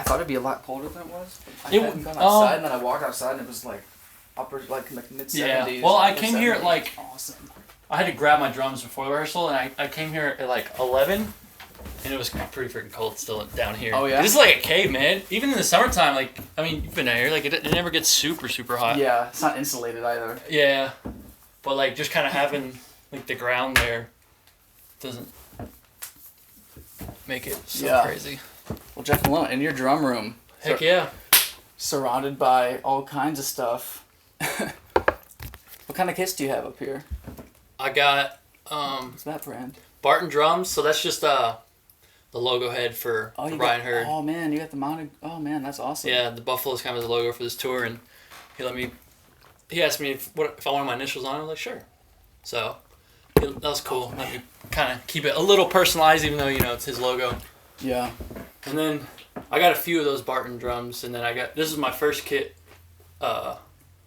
thought it'd be a lot colder than it was. I hadn't gone outside, and then I walked outside, and it was like mid 70s. Yeah. Well, I came here at like awesome. I had to grab my drums before the rehearsal, and I came here at like 11, and it was pretty freaking cold still down here. Oh yeah. This is like a cave, man. Even in the summertime, like I mean, you've been out here, like it never gets super hot. Yeah, it's not insulated either. Yeah, but like just kind of having like the ground there doesn't make it so crazy. Well, Jeff Meloen, in your drum room. Heck yeah. Surrounded by all kinds of stuff. What kind of kits do you have up here? I got what's that brand? Barton drums, so that's just the logo head for Brian Hurd. Oh man, you got the mounted. Oh man, that's awesome. Yeah, the buffalo's kind of the logo for this tour, and he asked me if I wanted my initials on it. I was like, sure. So that was cool. Let me kind of keep it a little personalized, even though it's his logo. Yeah. And then I got a few of those Barton drums, and then this is my first kit. I've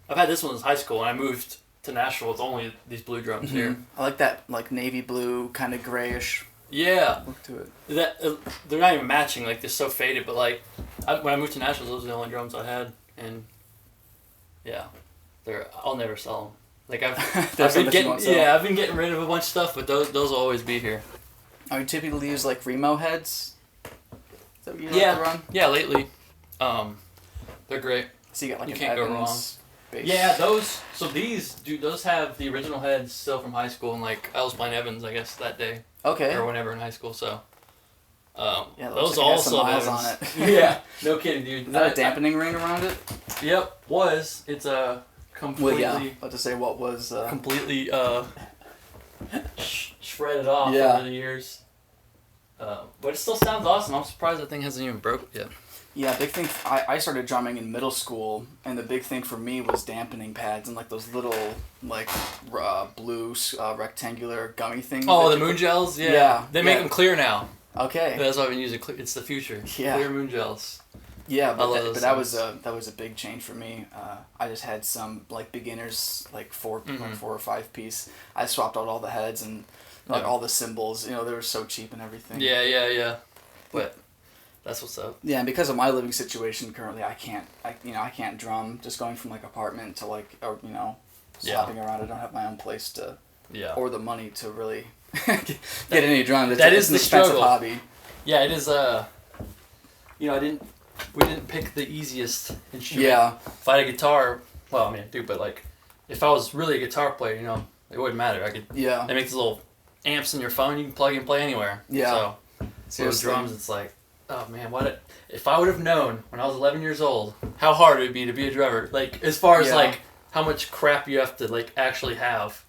had this one since high school, and I moved to Nashville with only these blue drums here. I like that navy blue kind of grayish look to it. They're not even matching, like they're so faded, but like when I moved to Nashville, those were the only drums I had, and yeah, I'll never sell them. Like I've been getting rid of a bunch of stuff, but those will always be here. Are you typically use like Remo heads? Is that what you like to run? Yeah, lately, they're great. So you got you can't go wrong. Bass. Yeah, those have the original heads still from high school, and like I was playing Evans, I guess, that day. Okay. Or whenever in high school, so. Those also miles on it. Yeah, no kidding, dude. Is that a dampening ring around it? Yep, it's a completely. Well, yeah. About to say what was. Completely shredded off over the years. But it still sounds awesome. I'm surprised that thing hasn't even broke yet. Yeah, big thing. I started drumming in middle school, and the big thing for me was dampening pads and like those little blue rectangular gummy things. Oh, the moon gels. Yeah. They make them clear now. Okay. That's why I've been using. It's the future. Yeah. Clear moon gels. Yeah, but that was a big change for me. I just had some like beginners like four or 5 piece. I swapped out all the heads and all the cymbals. They were so cheap and everything. Yeah. But that's what's up. Yeah, and because of my living situation currently, I can't drum. Just going from like apartment to swapping around. I don't have my own place to or the money to really get any drums. It's an expensive hobby. Yeah, it is. We didn't pick the easiest instrument. Yeah. If I had a guitar, well, I mean, I do, but like, if I was really a guitar player, it wouldn't matter. I could. Yeah. They make these little amps in your phone. You can plug and play anywhere. Yeah. So with drums, it's like, oh man, if I would have known when I was 11 years old how hard it would be to be a drummer. Like as far as like how much crap you have to like actually have.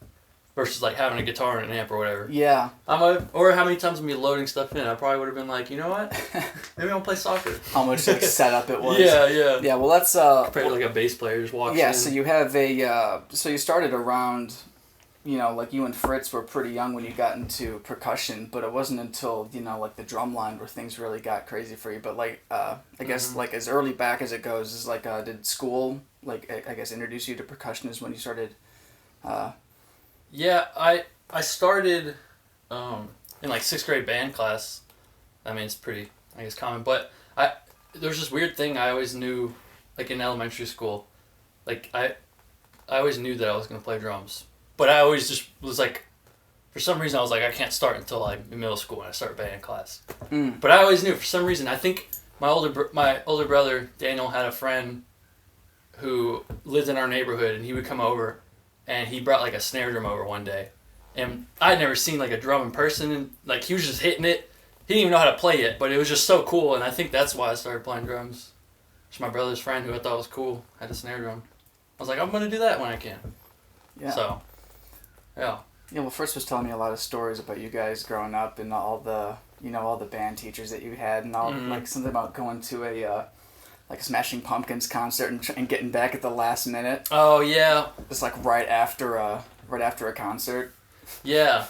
Versus like having a guitar and an amp or whatever. Yeah. Or how many times I'm be loading stuff in. I probably would have been like, you know what? Maybe I'll play soccer. How much setup it was. Yeah. Yeah, well that's compared to like a bass player just walks in. Yeah, so you have so you started around, like you and Fritz were pretty young when you got into percussion, but it wasn't until, like the drum line where things really got crazy for you. But like I guess like as early back as it goes is like did school I guess introduce you to percussion is when you started Yeah, I started in like 6th grade band class. I mean, it's pretty, I guess, common. But there's this weird thing I always knew, like in elementary school. Like, I always knew that I was going to play drums. But I always just was like, for some reason, I was like, I can't start until like in middle school when I start band class. But I always knew, for some reason, I think my older brother, Daniel, had a friend who lived in our neighborhood, and he would come over. And he brought like a snare drum over one day. And I'd never seen like a drum in person. And like he was just hitting it. He didn't even know how to play it, but it was just so cool. And I think that's why I started playing drums. Just my brother's friend who I thought was cool had a snare drum. I was like, I'm going to do that when I can. Yeah. So, yeah. Yeah, well, Fritz was telling me a lot of stories about you guys growing up and all the band teachers that you had and all like something about going to a Smashing Pumpkins concert and getting back at the last minute. Oh yeah. Just like right after a concert. Yeah.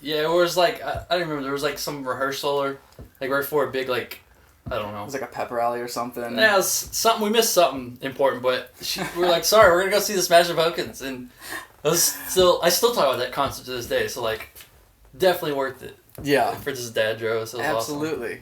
Yeah, it was like I don't remember. There was like some rehearsal or like right before a big like I don't know. It was like a pep rally or something. Yeah, it was something. We missed something important, but we were like, sorry, we're gonna go see the Smashing Pumpkins, and I still talk about that concert to this day. So like, definitely worth it. Yeah. Fritz's dad drove, so it was absolutely.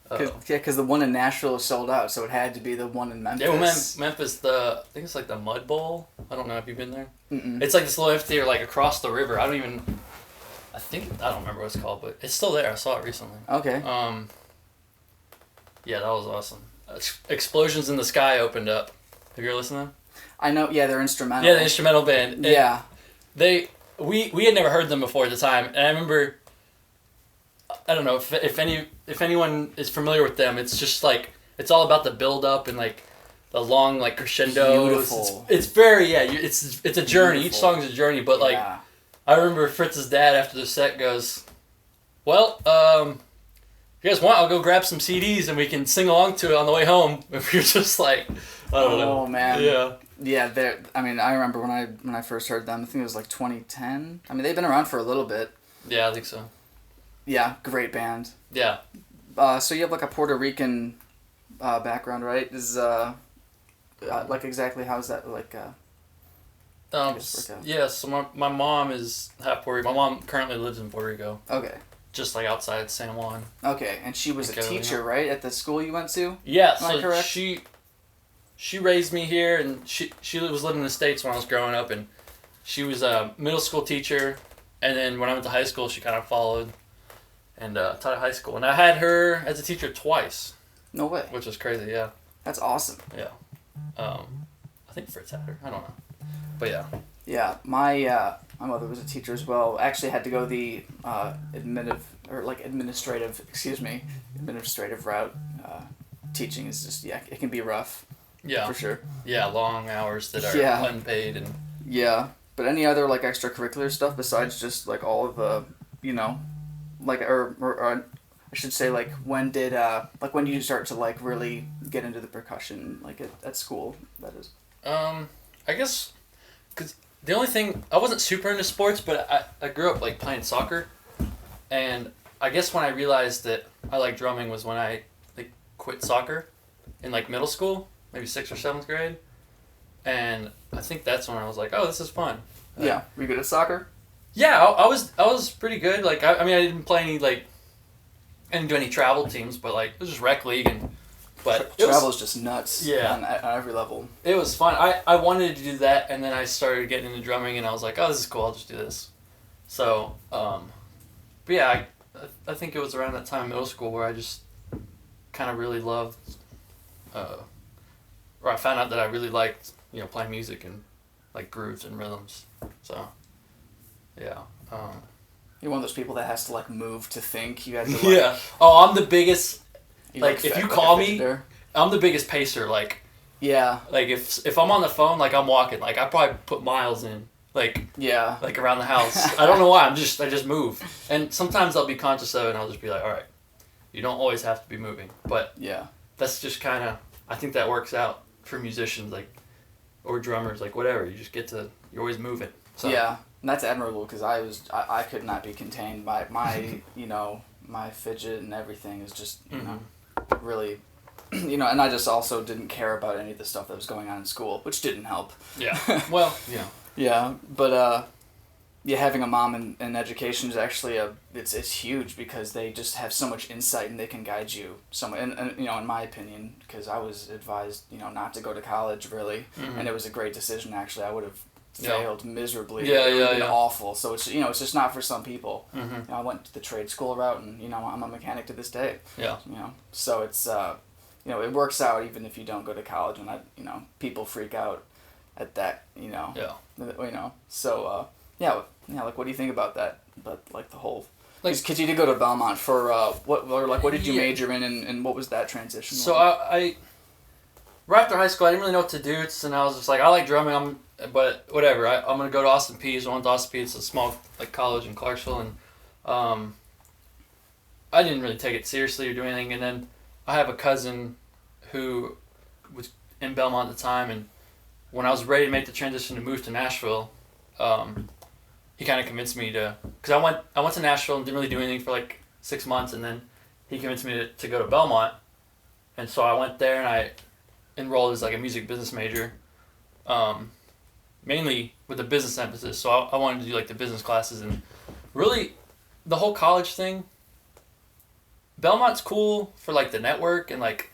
Because the one in Nashville is sold out, so it had to be the one in Memphis. Yeah, well, Memphis, I think it's like the Mud Bowl. I don't know if you've been there. Mm-mm. It's like this little amphitheater like across the river. I don't remember what it's called, but it's still there. I saw it recently. Okay. Yeah, that was awesome. Explosions in the Sky opened up. Have you ever listened to them? I know. Yeah, they're instrumental. Yeah, the instrumental band. Yeah. We had never heard them before at the time, and I remember. I don't know if anyone is familiar with them. It's just like it's all about the build up and like the long like crescendos. Beautiful. It's very It's a journey. Beautiful. Each song is a journey, but like I remember Fritz's dad after the set goes, "Well, if you guys want, I'll go grab some CDs and we can sing along to it on the way home." If you're just like, I don't know. Oh man. Yeah. Yeah, I mean, I remember when I first heard them. I think it was like 2010. I mean, they've been around for a little bit. Yeah, I think so. Yeah, great band. Yeah. So you have like a Puerto Rican background, right? Is like exactly how's that like? Yeah. So my mom is half Puerto Rican. My mom currently lives in Puerto Rico. Okay. Just like outside San Juan. Okay, and she was a teacher, right, at the school you went to? Yeah. Am I correct? She raised me here, and she was living in the States when I was growing up, and she was a middle school teacher, and then when I went to high school, she kind of followed. And taught at high school. And I had her as a teacher twice. No way. Which was crazy, yeah. That's awesome. Yeah. I think Fritz had her. I don't know. But yeah. Yeah, my mother was a teacher as well. Actually had to go the administrative route. Teaching is just, it can be rough. Yeah. For sure. Yeah, long hours that are unpaid and... Yeah. But any other, like, extracurricular stuff besides just, like, all of the, like, or I should say, like, when did you start to, like, really get into the percussion, like, at school, that is? I guess, because the only thing, I wasn't super into sports, but I grew up, like, playing soccer, and I guess when I realized that I liked drumming was when I, like, quit soccer in, like, middle school, maybe 6th or 7th grade, and I think that's when I was like, oh, this is fun. Yeah. Were you good at soccer? Yeah, I was pretty good. Like, I mean, I didn't play any, like, I didn't do any travel teams, but, like, it was just rec league. But travel is just nuts. Yeah. On every level. It was fun. I wanted to do that, and then I started getting into drumming, and I was like, oh, this is cool, I'll just do this. So, but yeah, I think it was around that time in middle school where I just kind of really loved, or I found out that I really liked, playing music and, like, grooves and rhythms. So... Yeah. You're one of those people that has to, like, move to think. You have to, like... Yeah. Oh, I'm the biggest... Like, if you call me, there. I'm the biggest pacer. Like... Yeah. Like, if I'm on the phone, like, I'm walking. Like, I probably put miles in. Like... Yeah. Like, around the house. I don't know why. I just move. And sometimes I'll be conscious of it, and I'll just be like, all right, you don't always have to be moving. But... Yeah. That's just kind of... I think that works out for musicians, like... Or drummers, like, whatever. You just get to... You're always moving. So. Yeah. And that's admirable because I could not be contained by my my fidget and everything is just really and I just also didn't care about any of the stuff that was going on in school, which didn't help. Yeah. Well, yeah. Yeah, but having a mom in education is actually it's huge because they just have so much insight and they can guide you and in my opinion, because I was advised not to go to college really, and it was a great decision actually. I would have failed miserably. It would have been awful. So it's it's just not for some people. Mm-hmm. I went to the trade school route, and I'm a mechanic to this day. Yeah. So it's it works out even if you don't go to college, and people freak out at that. Yeah. So like what do you think about that? But like the whole. Because you did go to Belmont for what did you major in and what was that transition? So I right after high school I didn't really know what to do, and I was just like I like drumming. But whatever, I'm going to go to Austin Peay. I went to Austin Peay. It's a small college in Clarksville. And I didn't really take it seriously or do anything. And then I have a cousin who was in Belmont at the time. And when I was ready to make the transition to move to Nashville, he kind of convinced me to... Because I went to Nashville and didn't really do anything for like 6 months. And then he convinced me to go to Belmont. And so I went there and I enrolled as like a music business major. Mainly with a business emphasis, so I wanted to do like the business classes, and really, the whole college thing Belmont's cool for like the network and like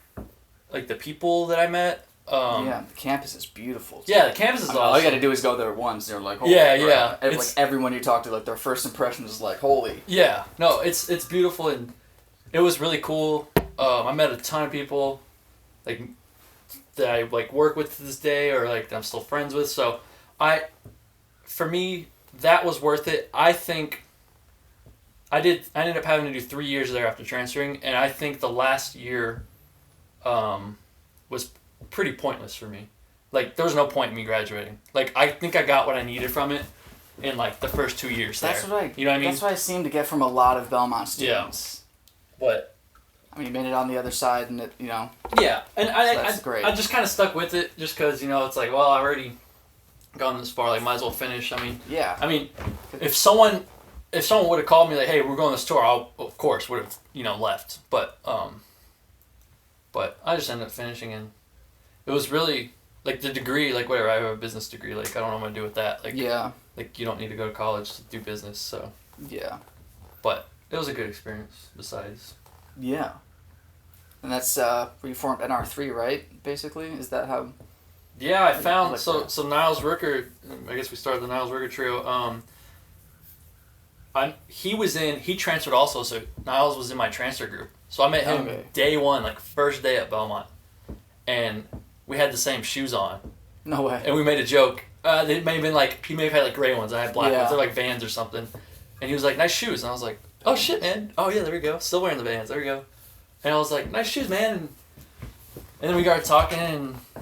the people that I met. Yeah, the campus is beautiful. Too. Yeah, the campus is awesome. All you got to do is go there once. They're like, holy yeah. Like everyone you talk to, like their first impression is like, holy. Yeah, no, it's beautiful and it was really cool. I met a ton of people, like that I like work with to this day or like that I'm still friends with. So, for me, that was worth it. I think. I ended up having to do 3 years there after transferring, and I think the last year, was pretty pointless for me. Like, there was no point in me graduating. Like, I think I got what I needed from it in, like, the first 2 years there. That's what you know what I mean? That's what I seem to get from a lot of Belmont students. Yeah. But... I mean, you made it on the other side, and it, you know... Yeah, and that's great. I just kind of stuck with it, just because, you know, it's like, well, I've already gone this far, like, might as well finish. I mean... Yeah. I mean, if someone would have called me, like, hey, we're going on this tour, I, of course, would have, you know, left. But I just ended up finishing, and it was really... Like, the degree, like, whatever, I have a business degree, like, I don't know what I'm going to do with that. Like, yeah. Like, you don't need to go to college to do business, so... Yeah. But it was a good experience, besides. Yeah. And that's, where you formed NR3, right, basically? Is that how... Yeah, I found... Like so Niles Ricker, I guess we started the Niles Ricker trio, he transferred also, so Niles was in my transfer group. So I met him day one, like, first day at Belmont. And... we had the same shoes on. No way. And we made a joke. They may have been like, he may have had like gray ones. I had black ones. They're like Vans or something. And he was like, nice shoes. And I was like, oh shit, man. Oh yeah, there we go. Still wearing the Vans. There we go. And I was like, nice shoes, man. And then we got talking and I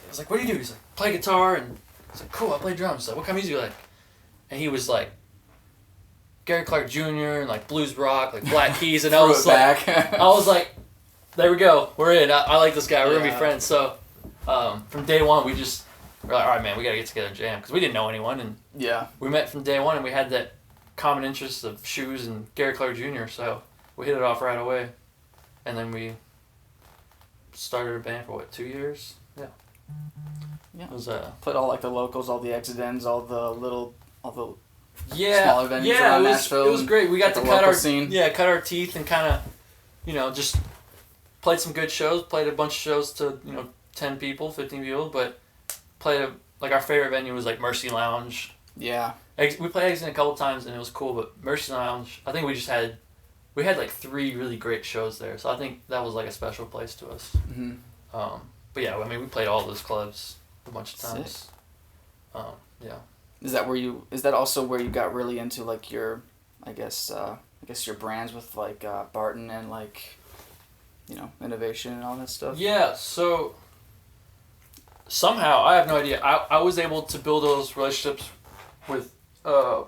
was like, what do you do? He's like, play guitar. And I was like, cool, I play drums. So what kind of music you like? And he was like, Gary Clark Jr. and like blues rock, like Black Keys. And I was like, there we go. We're in. I like this guy. We're going to be friends. So... from day one, we just were like, all right, man, we got to get together and jam. Because we didn't know anyone. And we met from day one, and we had that common interest of shoes and Gary Clark Jr., so we hit it off right away. And then we started a band for, 2 years? Yeah. Yeah. It was, played all, like, the locals, all the exit-ends, all the smaller venues around Nashville. It was great. We got to cut our teeth and kind of, just played some good shows, played a bunch of shows to, 10 people, 15 people, but our favorite venue was like Mercy Lounge. Yeah. We played Exit a couple times and it was cool, but Mercy Lounge, I think we had like 3 really great shows there, so I think that was like a special place to us. Mm-hmm. But yeah, I mean, we played all those clubs a bunch of times. Yeah. Is that also where you got really into like your, I guess your brands with like Barton and like, innovation and all that stuff? Yeah, so somehow, I have no idea, I was able to build those relationships with, I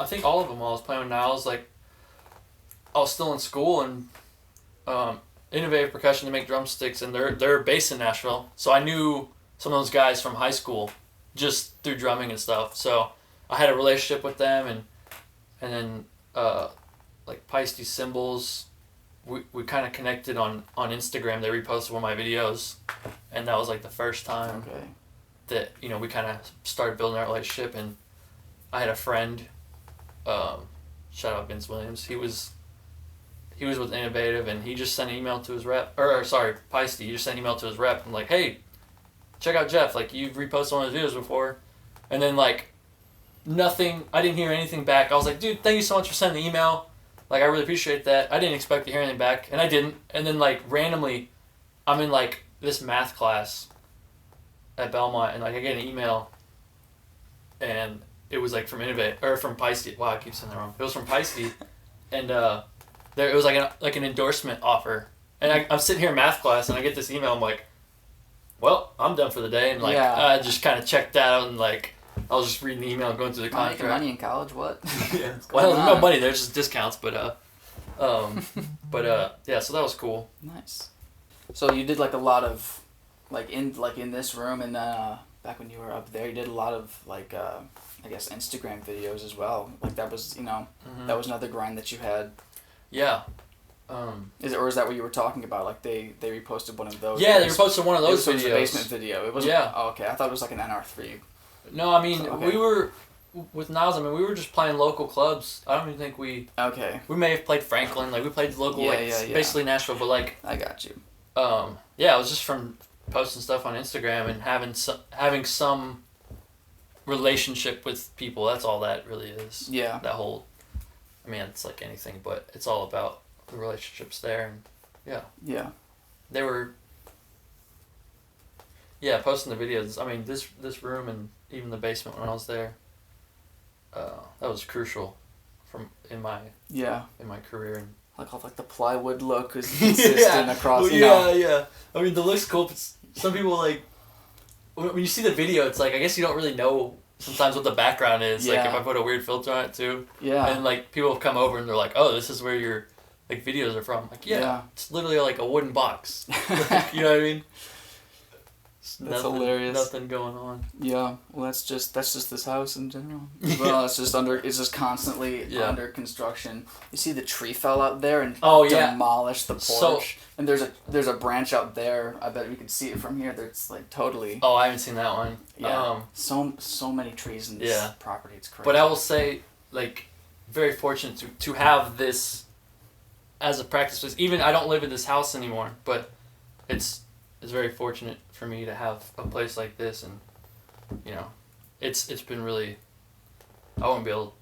think all of them while I was playing with Niles, like, I was still in school and, Innovative Percussion to make drumsticks, and they're based in Nashville, so I knew some of those guys from high school just through drumming and stuff, so I had a relationship with them, and then, like, Peisty Cymbals, we kind of connected on Instagram. They reposted one of my videos, and that was like the first time that we kind of started building our relationship. And I had a friend, shout out Vince Williams. He was with Innovative, and he just sent an email to his rep, Peisty. He just sent an email to his rep and like, hey, check out Jeff. Like, you've reposted one of his videos before, and then like nothing. I didn't hear anything back. I was like, dude, thank you so much for sending the email. Like, I really appreciate that. I didn't expect to hear anything back, and I didn't. And then, like, randomly, I'm in, like, this math class at Belmont, and, like, I get an email, and it was, like, from Peisty. Wow, I keep saying that wrong. It was from Peisty, and it was, like an endorsement offer. And I'm sitting here in math class, and I get this email. I'm like, well, I'm done for the day. And, like, I just kind of checked out, and, like, I was just reading the email and going through the contract. Making money in college? What? Yeah. Well, there's no money. There's just discounts, but yeah. So that was cool. Nice. So you did like a lot of, like in this room, and back when you were up there, you did a lot of like I guess Instagram videos as well. Like that was that was another grind that you had. Yeah. Is that what you were talking about? Like they reposted one of those. Yeah, they reposted one of those videos. It was a basement video. It wasn't. Yeah. Oh, okay, I thought it was like an NR3. No, I mean we with Niles, I mean, we were just playing local clubs. I don't even think we may have played Franklin. Like we played local, basically Nashville. But like, I got you. Yeah, it was just from posting stuff on Instagram and having some relationship with people. That's all that really is. Yeah. That whole, I mean, it's like anything, but it's all about the relationships there, and yeah. Yeah. They were. Yeah, posting the videos. I mean, this room and even the basement when I was there. That was crucial, in my career. And Like the plywood look is consistent across. Yeah. I mean, the look's cool. But some people like when you see the video, it's like I guess you don't really know sometimes what the background is. Like if I put a weird filter on it too. Yeah. And like people have come over and they're like, "Oh, this is where your like videos are from." Like, yeah. It's literally like a wooden box. Like, you know what I mean? That's hilarious. Nothing going on. Yeah, well, that's just this house in general. Well, it's just constantly under construction. You see the tree fell out there and demolished the porch. And there's a branch out there. I bet we can see it from here. That's like totally. Oh, I haven't seen that one. Yeah. So many trees in this property. It's crazy. But I will say, like, very fortunate to have this as a practice place. Even I don't live in this house anymore, but it's very fortunate for me to have a place like this, and it's been really. I wouldn't be able,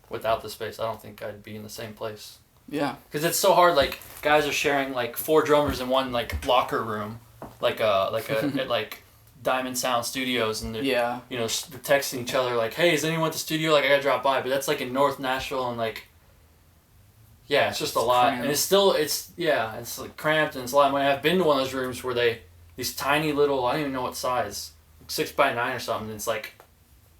without the space. I don't think I'd be in the same place. Yeah. Because it's so hard. Like guys are sharing like 4 drummers in one like locker room, at like Diamond Sound Studios, and they're they're texting each other like, "Hey, is anyone at the studio? Like I gotta drop by." But that's like in North Nashville, and like. Yeah, it's just a lot, cramped. And it's like cramped, and it's a lot. When I've been to one of those rooms where these tiny little, I don't even know what size, 6x9 or something. And it's like,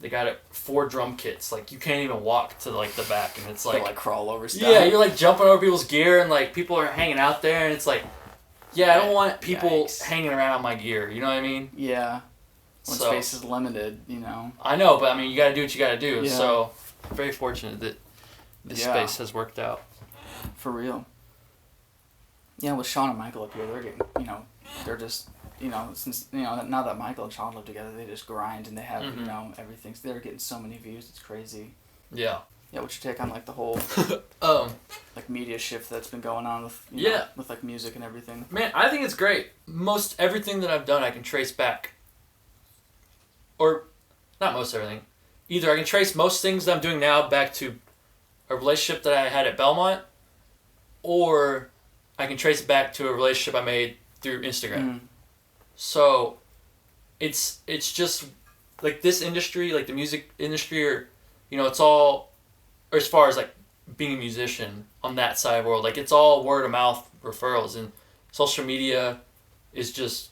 they got 4 drum kits. Like you can't even walk to like the back, and it's like crawl over stuff. Yeah, you're like jumping over people's gear, and like people are hanging out there, and it's like, I don't want people hanging around my gear. You know what I mean? Yeah. When space is limited, I know, but I mean, you got to do what you got to do. Yeah. So, very fortunate that this space has worked out. For real. Yeah, with Sean and Michael up here, they're getting, they're just, since, now that Michael and Sean live together, they just grind and they have, everything. So they're getting so many views, it's crazy. Yeah. Yeah, what's your take on, like, the whole, like, media shift that's been going on with, with, like, music and everything? Man, I think it's great. Most everything that I've done, I can trace back. Or, not most everything. Either I can trace most things that I'm doing now back to a relationship that I had at Belmont, or I can trace it back to a relationship I made through Instagram. Mm. So, it's just, like, this industry, like the music industry, or, it's all, or as far as, like, being a musician on that side of the world, like, it's all word of mouth referrals, and social media is just,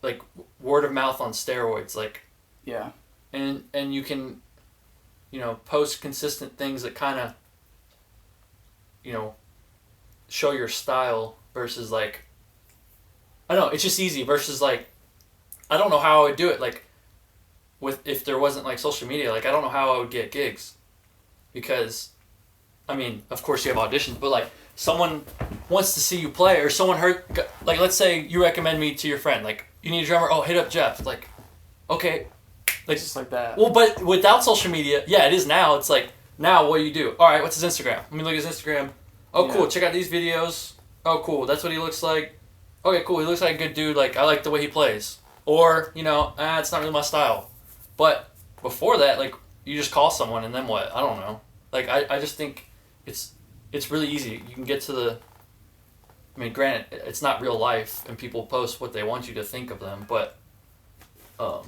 like, word of mouth on steroids, like. Yeah. And you can, post consistent things that kind of, show your style versus like, I don't know, it's just easy versus like, I don't know how I would do it, like, if there wasn't like social media, like I don't know how I would get gigs, because, I mean, of course you have auditions, but like someone wants to see you play, or someone heard, like let's say you recommend me to your friend, like you need a drummer, oh hit up Jeff, like, okay, like just like that. Well, but without social media, yeah, it is now. It's like, now what do you do? All right, what's his Instagram? Let me look at his Instagram. Oh, cool. Check out these videos. Oh, cool. That's what he looks like. Okay, cool. He looks like a good dude. Like, I like the way he plays. Or, it's not really my style. But before that, like, you just call someone and then what? I don't know. Like, I just think it's really easy. You can get to the... I mean, granted, it's not real life, and people post what they want you to think of them, but I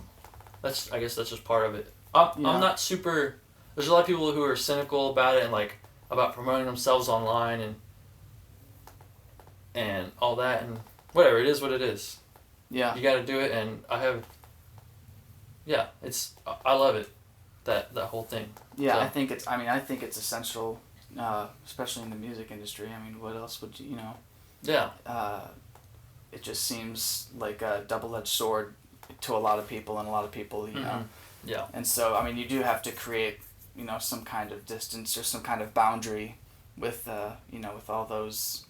guess that's just part of it. I'm not super... There's a lot of people who are cynical about it and, like, about promoting themselves online and all that, and whatever, it is what it is. Yeah. You gotta do it, and I love it, that whole thing. Yeah, so. I think it's essential, especially in the music industry. I mean, what else would you, Yeah. It just seems like a double-edged sword to a lot of people, and a lot of people, know. Yeah. And so, I mean, you do have to create, some kind of distance or some kind of boundary with, with all those,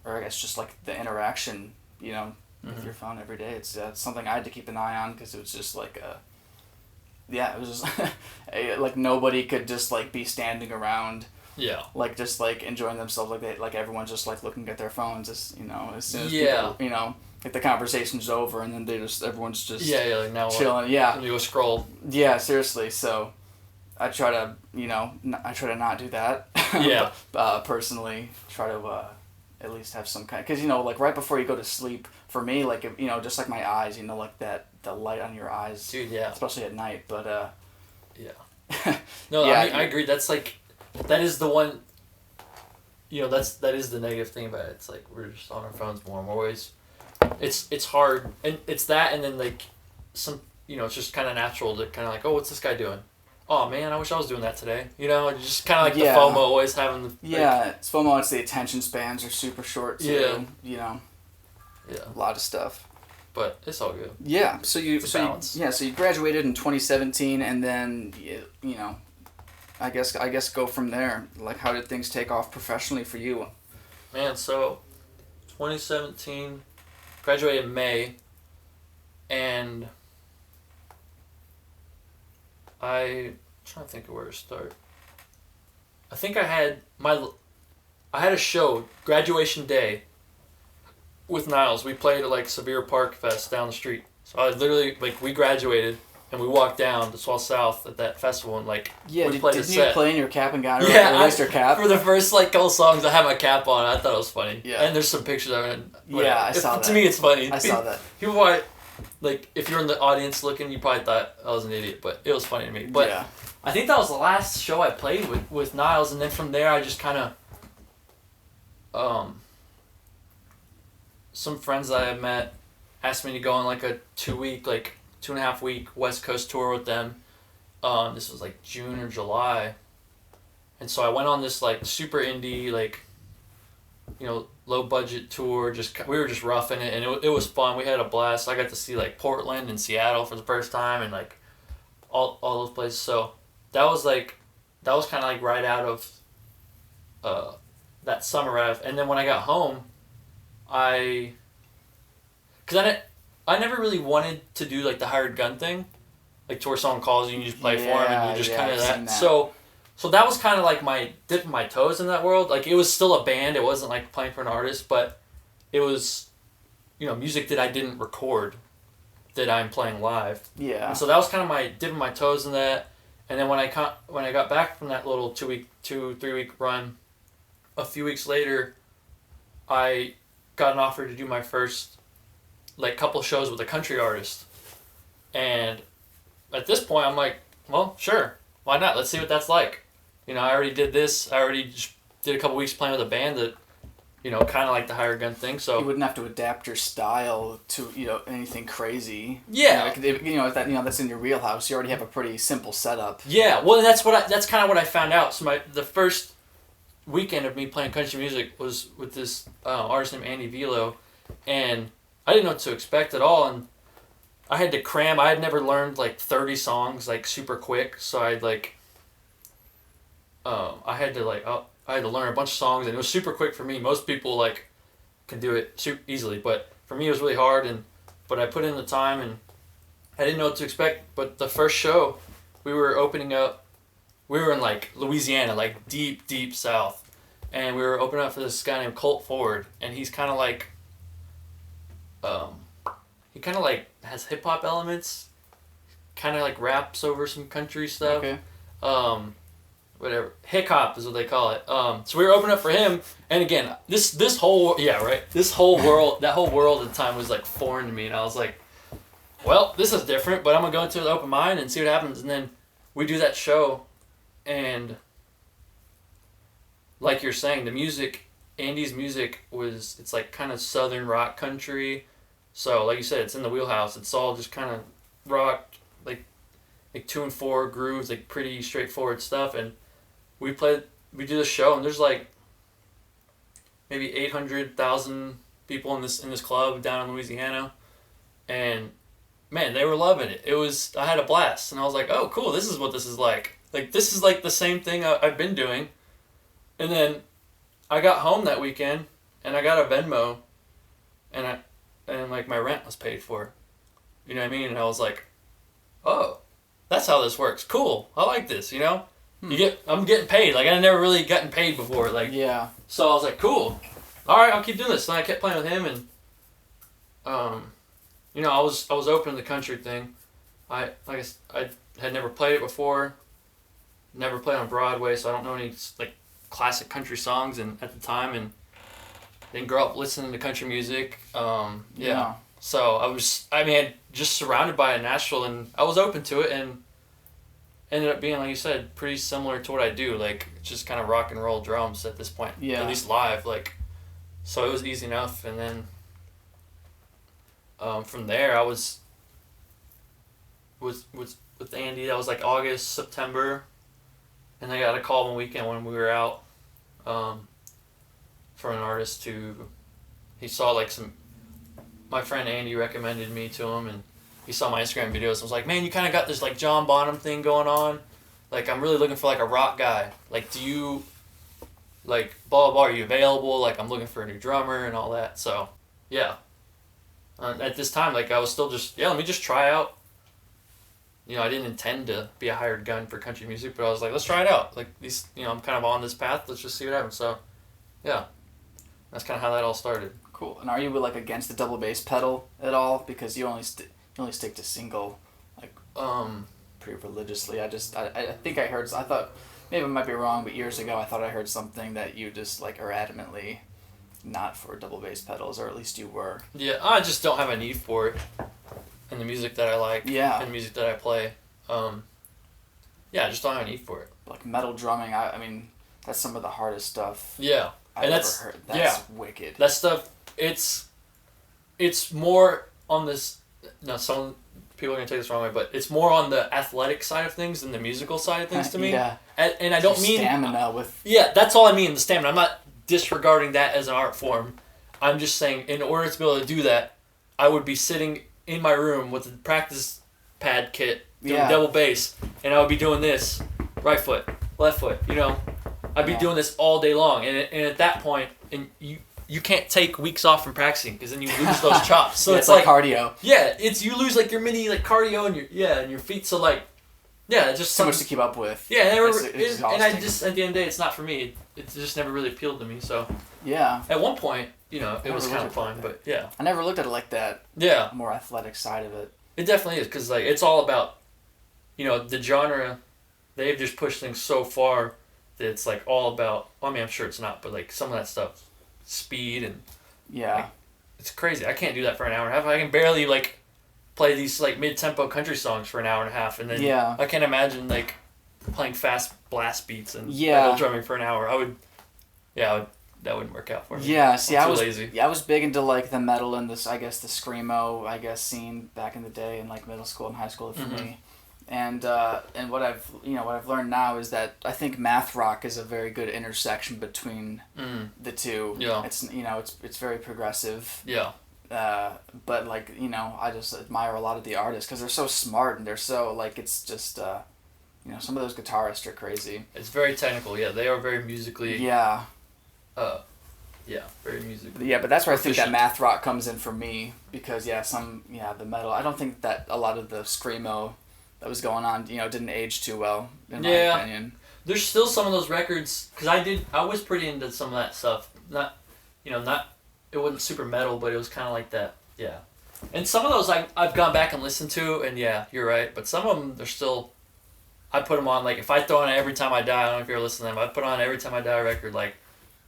or I guess just like the interaction, with your phone every day. It's something I had to keep an eye on, because it was just like yeah, it was just like nobody could just like be standing around. Yeah. Like just like enjoying themselves, like everyone's just like looking at their phones as as soon as Yeah. people, like the conversation's over and then everyone's just Yeah, like now chilling. what? Yeah. You go scroll. Yeah, seriously. So I try to I try to not do that. Yeah. Personally, try to at least have some kind, because like right before you go to sleep, for me, like just like my eyes, like that the light on your eyes, Dude, yeah. especially at night. But yeah. No, yeah, I mean, I agree. That's like, that is the one. That is the negative thing about it. It's like we're just on our phones more. We're always, it's hard, and it's that, and then like some, it's just kind of natural to kind of like, oh, what's this guy doing? Oh man, I wish I was doing that today. Just kind of like the FOMO, always having the it's FOMO. It's the attention spans are super short too. Yeah. A lot of stuff. But it's all good. Yeah. So you graduated in 2017, and then I guess go from there. Like, how did things take off professionally for you? Man, so 2017, graduated in May, and I'm trying to think of where to start. I think I had a show, graduation day, with Niles. We played at like Sevier Park Fest down the street. So I literally, like, we graduated and we walked down to Swell South at that festival and like we played a set. Didn't you play in your cap and gown? Yeah, at least your cap. For the first like couple songs, I had my cap on. I thought it was funny. Yeah. And there's some pictures of it. Yeah, I saw that. To me, it's funny. I saw that. People probably, like, if you're in the audience looking, you probably thought I was an idiot, but it was funny to me. But yeah. I think that was the last show I played with Niles, and then from there I just kind of, some friends that I had met asked me to go on like a 2.5 week West Coast tour with them. This was like June or July, and so I went on this like super indie, like, low budget tour. We were just roughing it, and it was fun. We had a blast. I got to see like Portland and Seattle for the first time, and like all those places. So that was kind of like right out of that summer rev. And then when I got home, I never really wanted to do like the hired gun thing, like tour someone calls you and you just play for them and you just kind of that. So that was kind of like my dipping my toes in that world. Like, it was still a band. It wasn't like playing for an artist, but it was, music that I didn't record, that I'm playing live. Yeah. And so that was kind of my dipping my toes in that. And then when I got back from that little 2-3 week run, a few weeks later, I got an offer to do my first like couple shows with a country artist. And at this point, I'm like, well, sure, why not? Let's see what that's like. I already did this. I already just did a couple weeks playing with a band that, kind of like the hired gun thing. So you wouldn't have to adapt your style to anything crazy. Yeah. If that's in your wheelhouse, you already have a pretty simple setup. Yeah. Well, that's kind of what I found out. So the first weekend of me playing country music was with this artist named Andy Velo, and I didn't know what to expect at all, and I had to cram. I had never learned like 30 songs like super quick, so I had to learn a bunch of songs, and it was super quick for me. Most people like can do it super easily, but for me it was really hard. But I put in the time, and I didn't know what to expect. But the first show, we were opening up. We were in like Louisiana, like deep south, and we were opening up for this guy named Colt Ford, and he's kind of like, he kind of like has hip hop elements, kind of like raps over some country stuff. Okay. Whatever, hip hop is what they call it. So we were opening up for him, and again, this whole world, that whole world at the time was like foreign to me, and I was like, well, this is different, but I'm gonna go into it with an open mind and see what happens. And then we do that show, and like you're saying, the music, Andy's music it's like kind of southern rock country. So like you said, it's in the wheelhouse. It's all just kind of rock, like 2/4 grooves, like pretty straightforward stuff. And we do this show, and there's like maybe 800,000 people in this club down in Louisiana, and man, they were loving it. I had a blast, and I was like, oh cool, this is what this is like. Like, this is like the same thing I've been doing. And then I got home that weekend, and I got a Venmo, and like my rent was paid for. You know what I mean? And I was like, oh, that's how this works. Cool. I like this. I'm getting paid. Like I never really gotten paid before. Like Yeah. So I was like, cool. All right, I'll keep doing this. And I kept playing with him, and I was open to the country thing. I had never played it before. Never played on Broadway, so I don't know any like classic country songs. And at the time, and didn't grow up listening to country music. Yeah. So I just surrounded by it in Nashville, and I was open to it, and ended up being, like you said, pretty similar to what I do, like just kind of rock and roll drums at this point. Yeah. At least live, like, so it was easy enough. And then from there, I was with Andy. That was like August, September, and I got a call one weekend when we were out for an artist he saw like my friend Andy recommended me to him, and he saw my Instagram videos and was like, man, you kind of got this like John Bonham thing going on. Like, I'm really looking for like a rock guy. Like, do you, like, blah, blah, blah, are you available? Like, I'm looking for a new drummer and all that. So, yeah. At this time, like, I was still just, let me just try out. I didn't intend to be a hired gun for country music, but I was like, let's try it out. Like, I'm kind of on this path. Let's just see what happens. So, yeah. That's kind of how that all started. Cool. And are you like against the double bass pedal at all? Because you only stick to single, like pretty religiously. I think I heard. I thought maybe I might be wrong, but years ago I thought I heard something that you just like are adamantly not for double bass pedals, or at least you were. Yeah, I just don't have a need for it in the music that I like. Yeah. And the music that I play. I just don't have a need for it. Like metal drumming, I mean, that's some of the hardest stuff. Yeah. I've ever heard. That's wicked. That stuff, it's more on this. No, some people are gonna take this the wrong way, but it's more on the athletic side of things than the musical side of things to me. Yeah. And I don't mean stamina with. Yeah, that's all I mean. The stamina. I'm not disregarding that as an art form. I'm just saying, in order to be able to do that, I would be sitting in my room with a practice pad kit doing double bass, and I would be doing this, right foot, left foot. I'd be doing this all day long, and at that point, and you can't take weeks off from practicing because then you lose those chops. So it's like cardio. Yeah, you lose like your mini like cardio and your feet. So like, it's just too much to keep up with. Yeah, and I just at the end of the day, it's not for me. It just never really appealed to me. So yeah, at one point, it was kind of fun, but yeah, I never looked at it like that. Yeah, more athletic side of it. It definitely is because like it's all about, the genre. They've just pushed things so far that it's like all about. Well, I mean, I'm sure it's not, but like some of that stuff. Speed and like, it's crazy. I can't do that for an hour and a half. I can barely like play these like mid-tempo country songs for an hour and a half, and then I can't imagine like playing fast blast beats and metal drumming for an hour. That wouldn't work out for me. Yeah, see, I'm too lazy. Yeah, I was big into like the metal and this, I guess, the screamo, scene back in the day in like middle school and high school for me. And what I've learned now is that I think math rock is a very good intersection between the two. Yeah. It's very progressive. Yeah. But like I just admire a lot of the artists because they're so smart and they're so like it's just some of those guitarists are crazy. It's very technical. Yeah, they are very musically. Yeah. Very musically. Yeah, but that's where I think that math rock comes in for me because the metal. I don't think that a lot of the screamo that was going on, didn't age too well, in my opinion. There's still some of those records, because I was pretty into some of that stuff. Not, it wasn't super metal, but it was kind of like that, yeah. And some of those I've gone back and listened to, and yeah, you're right, but some of them, they're still, I put them on, like, if I throw on Every Time I Die, I don't know if you're listening to them, I put on Every Time I Die record, like,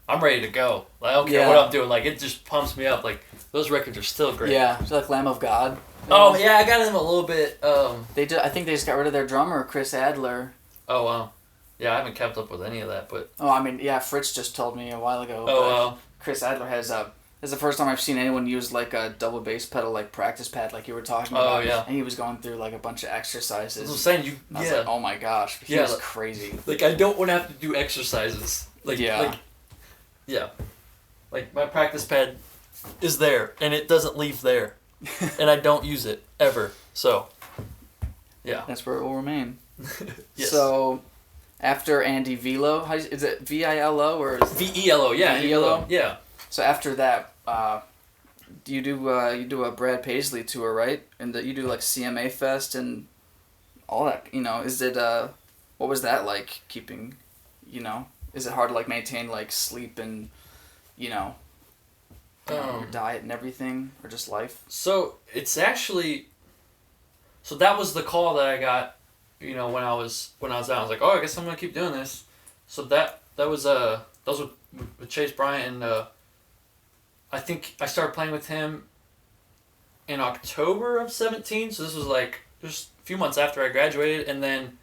I'm ready to go. Like, I don't care what I'm doing, like, it just pumps me up, like, those records are still great. Yeah, so like Lamb of God. Oh, yeah, I got them a little bit. I think they just got rid of their drummer, Chris Adler. Oh, wow. Yeah, I haven't kept up with any of that, but... Oh, I mean, yeah, Fritz just told me a while ago. Oh, wow. Chris Adler has this is the first time I've seen anyone use, like, a double bass pedal, like, practice pad, like you were talking about. Oh, yeah. And he was going through, like, a bunch of exercises. I was saying, I was like, oh, my gosh. He was crazy. Like, I don't want to have to do exercises. Like, Like, my practice pad is there, and it doesn't leave there. And I don't use it, ever. So, yeah. That's where it will remain. Yes. So, after Andy Vilo, is it V-I-L-O or is V-E-L-O, yeah. V-E-L-O? Yeah. So after that, you do a Brad Paisley tour, right? And you do like CMA Fest and all that, is it, what was that like keeping, is it hard to like maintain like sleep and, your diet and everything, or just life? So it's actually, so that was the call that I got, when I was out. I was like, oh, I guess I'm gonna keep doing this. So that was with Chase Bryant, and I think I started playing with him in October of 2017. So this was like just a few months after I graduated, and then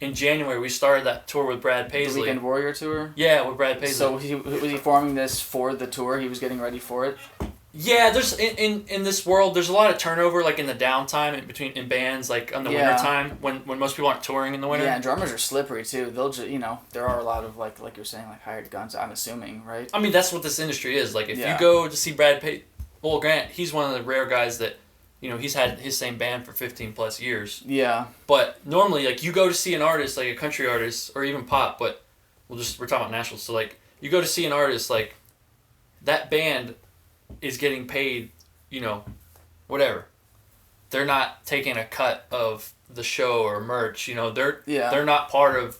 in January we started that tour with Brad Paisley. The Weekend Warrior tour? Yeah, with Brad Paisley. So was he forming this for the tour? He was getting ready for it? Yeah, there's in this world there's a lot of turnover like in the downtime in bands, like in the winter time when most people aren't touring in the winter. Yeah, and drummers are slippery too. They'll just there are a lot of like you're saying, like hired guns, I'm assuming, right? I mean, that's what this industry is. Like if you go to see Brad Paisley, well, Grant, he's one of the rare guys that he's had his same band for 15 plus years. Yeah. But normally, like, you go to see an artist, like a country artist, or even pop, but we're talking about nationals. So, like, you go to see an artist, like, that band is getting paid, whatever. They're not taking a cut of the show or merch, they're not part of,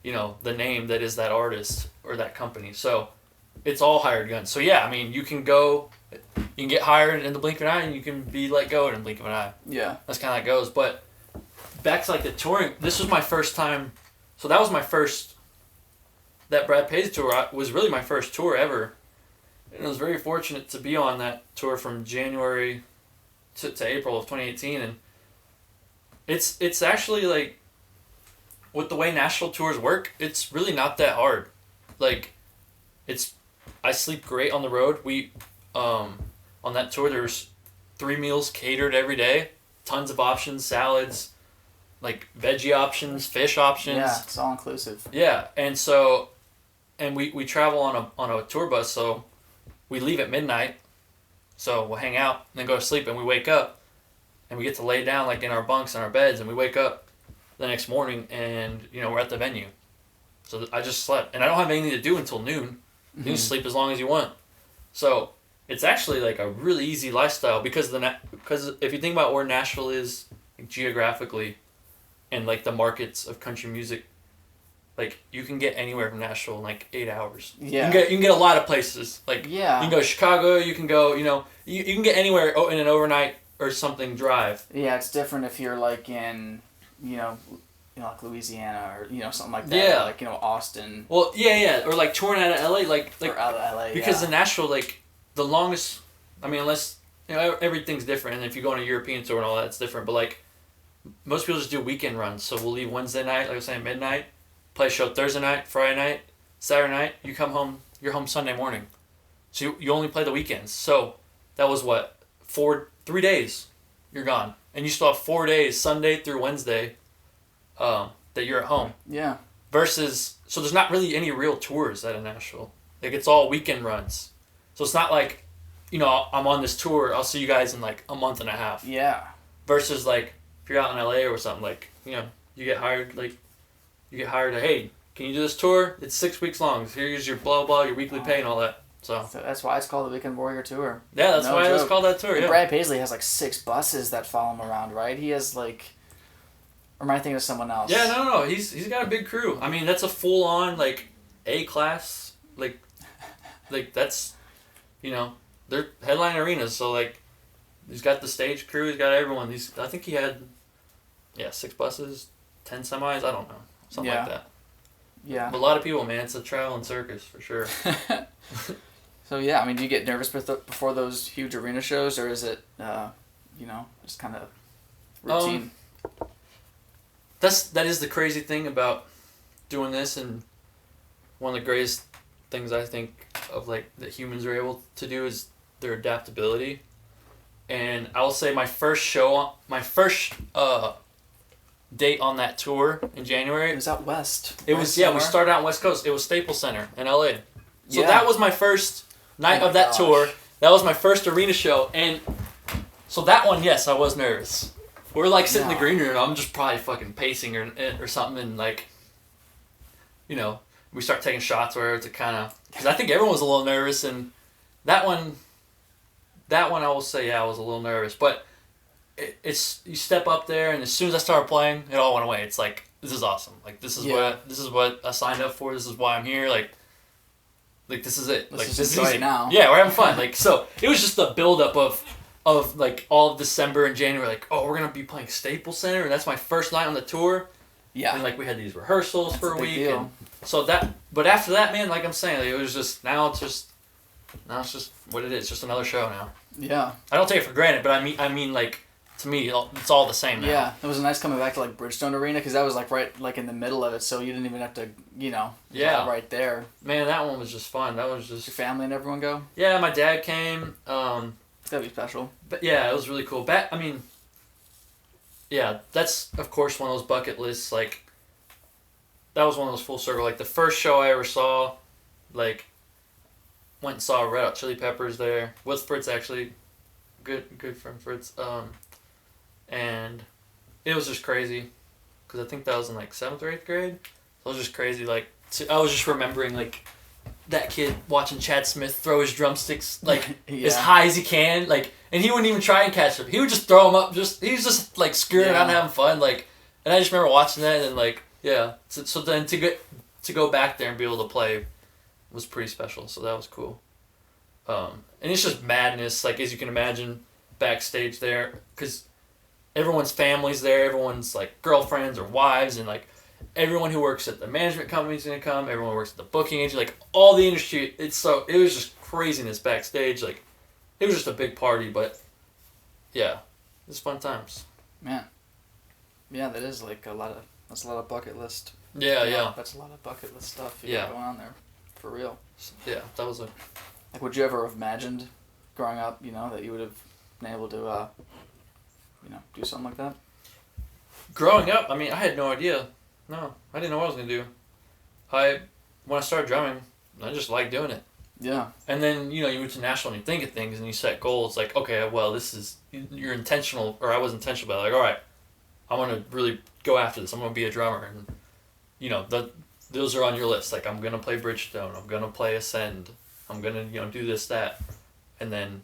the name that is that artist or that company. So, it's all hired guns. So, yeah, I mean, you can get hired in the blink of an eye, and you can be let go in the blink of an eye. Yeah. That's kind of how it goes. But back to, like, the touring, this was my first time. So that was my first, that Brad Paisley tour was really my first tour ever. And I was very fortunate to be on that tour from January to April of 2018. And it's actually, like, with the way national tours work, it's really not that hard. Like, I sleep great on the road. On that tour, there's 3 meals catered every day, tons of options, salads, like veggie options, fish options. Yeah, it's all inclusive. Yeah, and we travel on a tour bus, so we leave at midnight, so we'll hang out and then go to sleep, and we wake up, and we get to lay down like in our bunks in our beds, and we wake up the next morning, and we're at the venue. So I just slept, and I don't have anything to do until noon. You can sleep as long as you want. So it's actually like a really easy lifestyle because if you think about where Nashville is, like, geographically, and like the markets of country music, like you can get anywhere from Nashville in like 8 hours. Yeah. You can get a lot of places. Like you yeah. can go to Chicago. You can go. You can get anywhere in an overnight or something drive. Yeah, it's different if you're like in like Louisiana or something like that. Yeah. Like Austin. Well, yeah, or like touring out of LA, like or out of LA. Because in Nashville, like the longest, I mean, unless everything's different, and if you go on a European tour and all that, it's different. But like most people just do weekend runs, so we'll leave Wednesday night, like I was saying, midnight, play a show Thursday night, Friday night, Saturday night. You come home, you're home Sunday morning, so you only play the weekends. So that was 3 days, you're gone, and you still have 4 days, Sunday through Wednesday, that you're at home. Yeah. Versus, so there's not really any real tours out of Nashville. Like, it's all weekend runs. So it's not like, I'm on this tour, I'll see you guys in like a month and a half. Yeah. Versus like, if you're out in LA or something, like, you get hired, hey, can you do this tour? It's 6 weeks long. Here's your blah, blah, your weekly pay and all that. So that's why it's called the Weekend Warrior Tour. Yeah, that's why it was called that tour, yeah. Brad Paisley has like 6 buses that follow him around, right? He has like... Or am I thinking of someone else? Yeah, no. He's got a big crew. I mean, that's a full-on, like, A-class, like that's, they're headline arenas, so, like, he's got the stage crew, he's got everyone. I think he had, 6 buses, 10 semis, I don't know, something like that. Yeah. But a lot of people, man, it's a traveling circus, for sure. So, yeah, I mean, do you get nervous before those huge arena shows, or is it, just kind of routine? That is the crazy thing about doing this, and one of the greatest things I think of, like, that humans are able to do is their adaptability. And I will say my first date on that tour in January. It was out west. It was, we started out West Coast. It was Staples Center in LA. So that was my first night of that tour. That was my first arena show. And so that one, yes, I was nervous. We're like sitting in the green room, and I'm just probably fucking pacing or something, and like, we start taking shots where it's kind of, because I think everyone was a little nervous, and that one I will say, I was a little nervous, but it's you step up there, and as soon as I started playing, it all went away. It's like, this is awesome. Like, this is what I signed up for. This is why I'm here. Like this is it. Let's like, just this is enjoy easy. it now. Yeah, we're having fun. Like, so it was just the buildup of like all of December and January. Like, oh, we're gonna be playing Staples Center, and that's my first night on the tour. Yeah. And like we had these rehearsals for a week. Deal. And so but after that, man, like I'm saying, like, it was just now it's just what it is. It's just another show now. Yeah. I don't take it for granted, but I mean like, to me, it's all the same now. Yeah, it was nice coming back to like Bridgestone Arena because that was like right like in the middle of it, so you didn't even have to right there. Man, that one was just fun. That was just your family and everyone go. Yeah, my dad came. That'd be special. But yeah, it was really cool. Yeah, that's of course one of those bucket lists. Like, that was one of those full circle. Like the first show I ever saw, like, went and saw Red Hot Chili Peppers there with Fritz actually, good friend Fritz. And it was just crazy, because I think that was in like 7th or 8th grade. So it was just crazy. Like, I was just remembering like that kid watching Chad Smith throw his drumsticks like as high as he can, like, and he wouldn't even try and catch them. He would just throw them up. He was just like screwing around and having fun. Like, and I just remember watching that and like, yeah. So then to go back there and be able to play was pretty special. So that was cool. And it's just madness, like, as you can imagine, backstage there, because everyone's family's there, everyone's like girlfriends or wives, and like everyone who works at the management company's gonna come, everyone who works at the booking agent, like all the industry. It was just craziness backstage. Like, it was just a big party, but yeah, it was fun times. Man, yeah, that's a lot of bucket list. Yeah. That's a lot of bucket list stuff you got going on there, for real. Yeah, that was like, would you ever have imagined growing up, that you would have been able to, do something like that? Growing up, I mean, I had no idea. No, I didn't know what I was going to do. When I started drumming, I just liked doing it. Yeah. And then, you move to national and you think of things and you set goals. Like, okay, well, you're intentional, or I was intentional about it. Like, all right, I want to really go after this. I'm going to be a drummer. And, those are on your list. Like, I'm going to play Bridgestone. I'm going to play Ascend. I'm going to, do this, that. And then,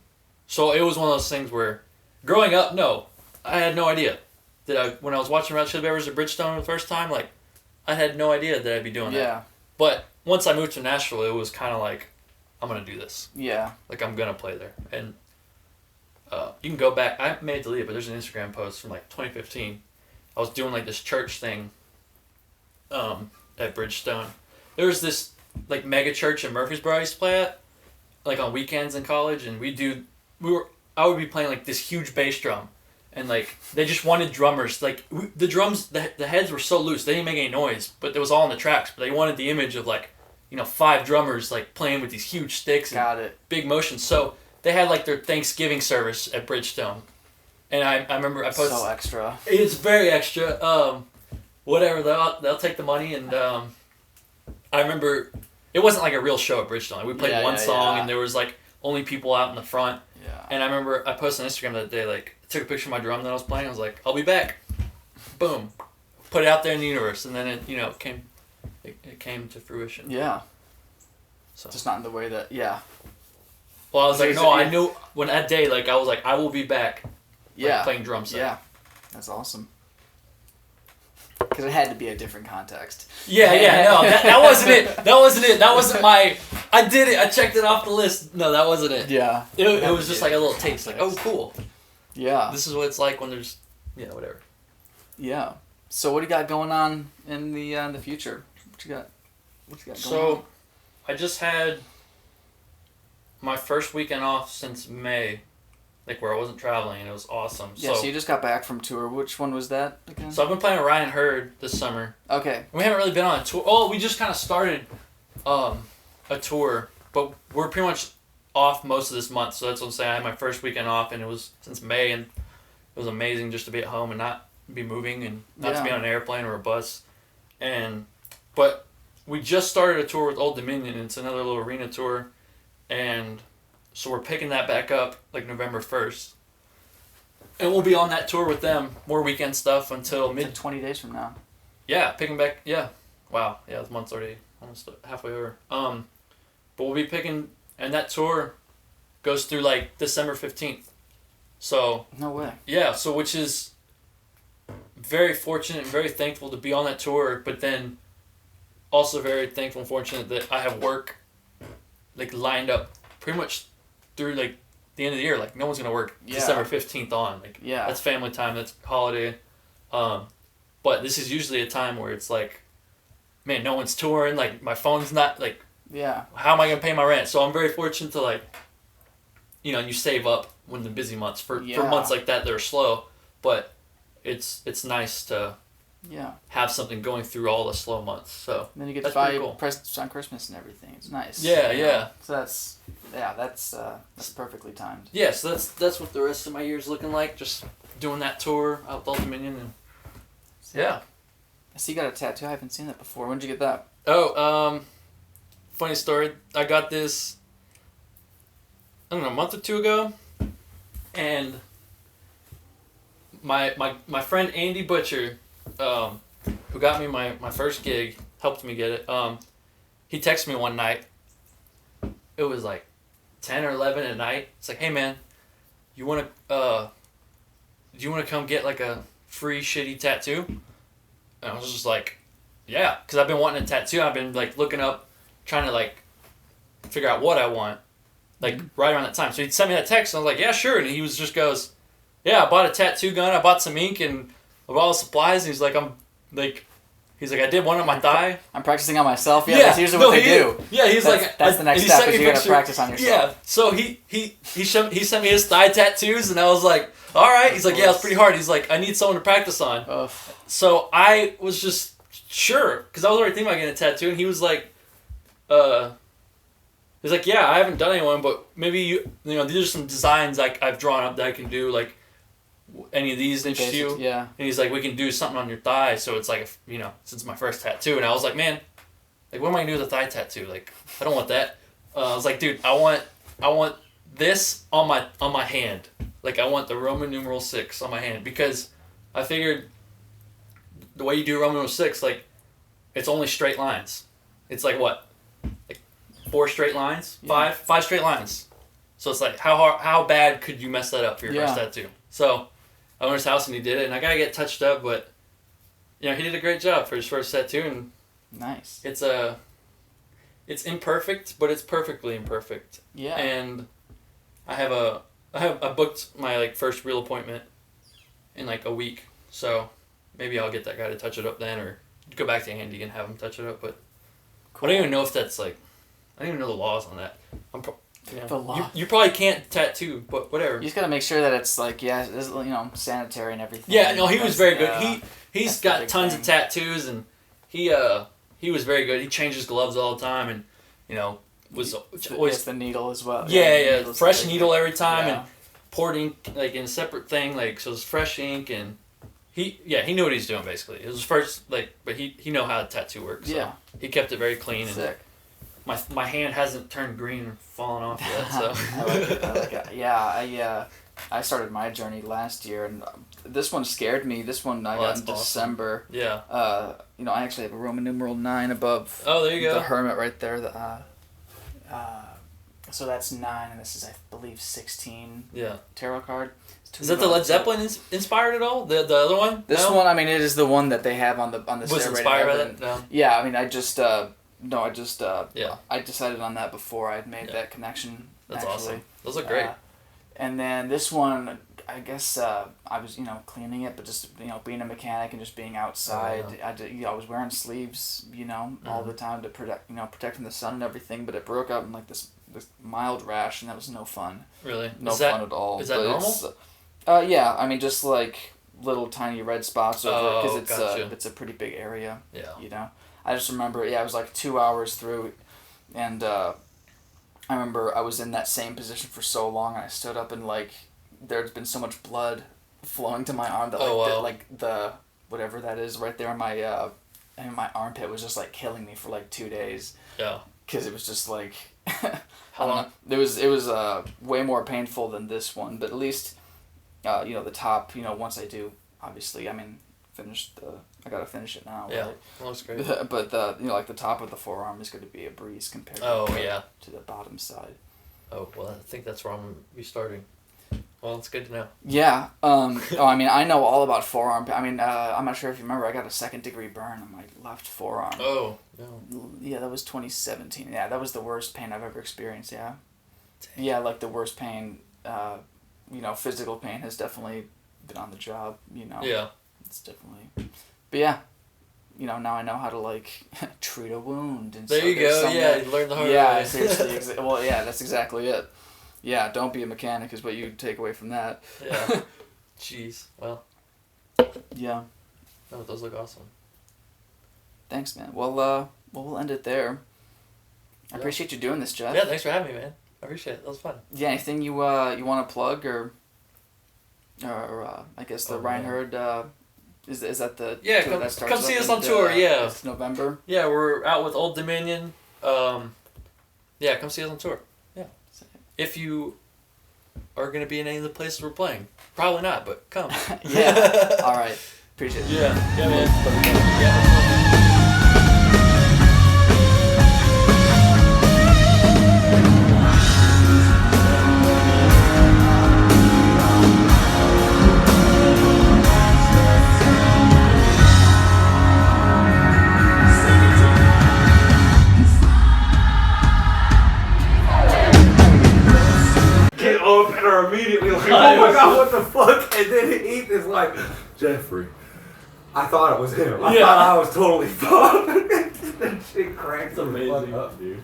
so it was one of those things where, growing up, no, I had no idea. When I was watching Red Hot Chili Peppers at Bridgestone the first time, like, I had no idea that I'd be doing that. Yeah. But once I moved to Nashville, it was kind of like, I'm going to do this. Yeah. Like, I'm going to play there. And you can go back. I may delete it, but there's an Instagram post from, like, 2015. I was doing, like, this church thing at Bridgestone. There was this, like, mega church in Murfreesboro I used to play at, like, on weekends in college. And I would be playing, like, this huge bass drum. And, like, they just wanted drummers. Like, the drums, the heads were so loose, they didn't make any noise, but it was all on the tracks. But they wanted the image of, like, 5 drummers, like, playing with these huge sticks and big motion. So they had, like, their Thanksgiving service at Bridgestone. And I remember I posted... So extra. It's very extra. Whatever, they'll take the money. And I remember it wasn't, like, a real show at Bridgestone. Like, we played one song, and there was, like, only people out in the front. Yeah. And I remember I posted on Instagram that day, like, took a picture of my drum that I was playing. I was like, I'll be back. Boom. Put it out there in the universe. And then it came to fruition. Yeah. So. Just not in the way that, yeah. Well, I was like, no, I knew when that day, like, I was like, I will be back. Like, playing drum set. Yeah. That's awesome. Because it had to be a different context. Yeah, no, that wasn't it. That wasn't my, I did it, I checked it off the list. No, that wasn't it. Yeah. It was just like a little taste, like, oh, cool. Yeah. This is what it's like when there's, whatever. Yeah. So what do you got going on in the future? What you got going on? So, I just had my first weekend off since May, like, where I wasn't traveling, and it was awesome. Yeah, so you just got back from tour. Which one was that again? So I've been playing with Ryan Hurd this summer. Okay. We haven't really been on a tour. Oh, we just kind of started a tour, but we're pretty much off most of this month. So that's what I'm saying. I had my first weekend off, and it was since May, and it was amazing just to be at home and not be moving and not to be on an airplane or a bus. But we just started a tour with Old Dominion. It's another little arena tour, and so we're picking that back up like November 1st. And we'll be on that tour with them, more weekend stuff until Like 20 days from now. Yeah, picking back, yeah. Wow, yeah, the month's already almost halfway over. But we'll be picking, and that tour goes through like December 15th. So No way. yeah, so which is very fortunate and very thankful to be on that tour, but then also very thankful and fortunate that I have work like lined up pretty much through like the end of the year. Like no one's gonna work December 15th on. Like that's family time, that's holiday. But this is usually a time where it's like, man, no one's touring, like my phone's not like how am I gonna pay my rent? So I'm very fortunate to like, you know, you save up when the busy months for months like that are slow, but it's nice to have something going through all the slow months. So and then you get to buy presents on Christmas and everything. It's nice. Yeah. So that's perfectly timed. Yeah, so that's what the rest of my year's looking like. Just doing that tour out Old Dominion and yeah. I see you got a tattoo. I haven't seen that before. When did you get that? Oh, funny story. I got this, I don't know, a month or two ago, and my friend Andy Butcher, who got me my first gig, helped me get it. He texted me one night. It was like 10 or 11 at night. It's like, hey man, do you want to come get like a free shitty tattoo? And I was just like, yeah, because I've been wanting a tattoo. I've been like looking up, trying to like figure out what I want, like right around that time. So he sent me that text, and I was like, yeah, sure. And he goes, yeah, I bought a tattoo gun, I bought some ink, and I bought all the supplies. And he's like, I did one on my thigh. I'm practicing on myself. Yeah, that's usually what they do. Yeah, he's that's the next step. Is you gotta practice on yourself. Yeah, so he sent me his thigh tattoos, and I was like, all right. He's like, yeah, it's pretty hard. He's like, I need someone to practice on. Ugh. So I was just sure, because I was already thinking about getting a tattoo, and he was like, he's like, yeah, I haven't done anyone, but maybe you know, these are some designs like I've drawn up that I can do, like any of these interest you. Yeah. And he's like, we can do something on your thigh, so it's like, you know, since it's my first tattoo, and I was like, man, like, what am I gonna do with a thigh tattoo? Like, I don't want that. I was like, dude, I want this on my hand. Like, I want the Roman numeral 6 on my hand, because I figured the way you do Roman numeral 6, like, it's only straight lines. It's like what, like 4 straight lines, 5 straight lines. So it's like, how bad could you mess that up for your first tattoo? So I went to his house and he did it, and I gotta get touched up, but you know, he did a great job for his first tattoo, and nice. It's imperfect, but it's perfectly imperfect. Yeah. And I booked my like first real appointment in like a week, so maybe I'll get that guy to touch it up then, or go back to Andy and have him touch it up. But cool. I don't even know if that's like, I don't even know the laws on that. The law. You probably can't tattoo, but whatever. You just gotta make sure that it's like sanitary and everything. Yeah, no, he was very good. He's got tons of tattoos, and he was very good. He changed his gloves all the time, and you know, was always the needle as well. Yeah, fresh needle every time, and poured ink like in a separate thing, like, so it's fresh ink, and he knew what he's doing basically. It was first but he know how the tattoo works. So he kept it very clean. Sick. And my hand hasn't turned green or fallen off yet, so. I like it. Yeah, I started my journey last year, and this one scared me. This one I got in December. Awesome. Yeah. I actually have a Roman numeral 9 above. Oh, there you go. The hermit right there. So that's 9, and this is, I believe, 16. Yeah. Tarot card. Is that the Led Zeppelin inspired at all? The other one? This one, I mean, it is the one that they have on the was inspired by that? No. Yeah, I mean, I decided on that before I had made that connection. That's actually. Awesome. Those look great. And then this one, I guess I was cleaning it, but just being a mechanic and just being outside. I was wearing sleeves all the time to protect from the sun and everything. But it broke out in like this mild rash, and that was no fun. Really? No fun at all. Is that normal? Yeah, I mean, just like little tiny red spots over because it's a pretty big area. Yeah. I just remember, it was like 2 hours through, and I remember I was in that same position for so long, and I stood up, and like there'd been so much blood flowing to my arm that the whatever that is right there in my armpit was just like killing me for like 2 days. Yeah. Because it was just like how long? It was way more painful than this one, but at least the top, once I do, obviously, I mean, I gotta finish it now. Yeah, right? Well, that's great. But like the top of the forearm is going to be a breeze compared to the bottom side. Oh, well, I think that's where I'm restarting. Well, it's good to know. Yeah. I mean, I know all about forearm pain. I mean, I'm not sure if you remember, I got a 2nd-degree burn on my left forearm. Oh, no. Yeah, that was 2017. Yeah, that was the worst pain I've ever experienced, yeah. Dang. Yeah, like the worst pain, physical pain has definitely been on the job, Yeah. It's definitely... But yeah, now I know how to, like, treat a wound. And There so you there's go, some, yeah, like, you learned the hard yeah, way. seriously. Well, yeah, that's exactly it. Yeah, don't be a mechanic is what you take away from that. Yeah. Jeez. Well. Yeah. No, those look awesome. Thanks, man. Well, we'll end it there. I appreciate you doing this, Jeff. Yeah, thanks for having me, man. I appreciate it. That was fun. Yeah, anything you want to plug or I guess the Reinhard is that the yeah tour that starts come see up us in on tour. Yeah, it's November. Yeah, we're out with Old Dominion. Yeah, come see us on tour. Yeah, if you are gonna be in any of the places we're playing, probably not, but come. Yeah. All right. Appreciate it. Yeah. Yeah, man. Yeah. Get up and are immediately like, oh my god, what the fuck? And then Ethan's like, Jeffrey. I thought it was him. I thought I was totally fucked. That shit cracks amazing. up, dude.